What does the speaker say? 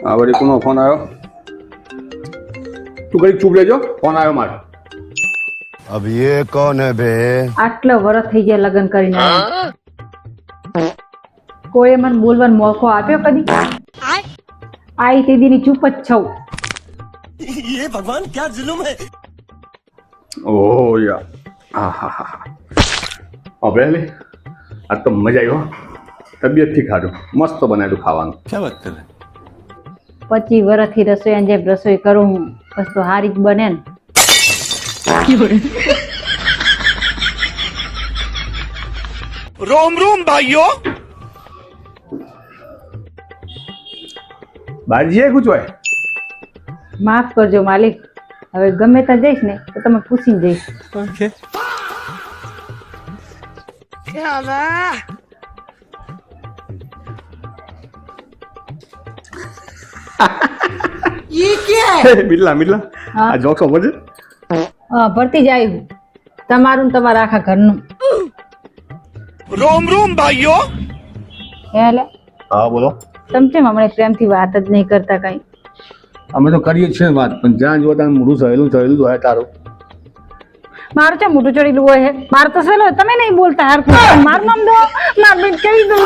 આ વળી કોનો ફોન આવ્યો? તું કઈ ચૂપ રહેજો, ફોન આવ્યો મારો. अब ये कौन है बे? આટલા વર્ષ થઈ ગયા લગ્ન કરીને આવ્યા. કોઈએ મને બોલવાનો મોકો આપ્યો કદી? આઈ તે દીની ચૂપ જ છઉ. ये भगवान क्या जुल्म है? ઓહો યાર, હા હા હા. હવે લે, આ તો મજા આવી હો. તબિયતથી ખાધું, મસ્ત બનાવ્યું ખાવાનું. क्या बात कर रहे? 25 વર્ષથી રસોઈ જેમ રસોઈ કરું હું, બસ તો હારી જ બને ને. रोम रोम भाइयों. બાજી એ પૂછવાય. માફ કરજો માલિક, હવે ગમે ત્યાં જઈશ ને તો તમે પૂછીને જઈશ. Okay. બિરલા બિરલા, હા? આ જોક ખબર છે? ભરતી જાય હું તમારું ને તમારા આખા ઘરનું. रोम रोम भाइयों. એટલે હા બોલો. તમે કેમ હમણાં પ્રેમથી વાત જ નહીં કરતા કઈ? અમે તો કરીએ જ છીએ વાત, પણ જ્યાં જો ત્યાં મોઢું સહેલું સહેલું હોય તારું. મારું છે મોટું ચડેલું હોય છે, મારું તો સહેલો તમે નહીં બોલતા હાર. મારું નામ દો, મારું બેન કહી દઉં.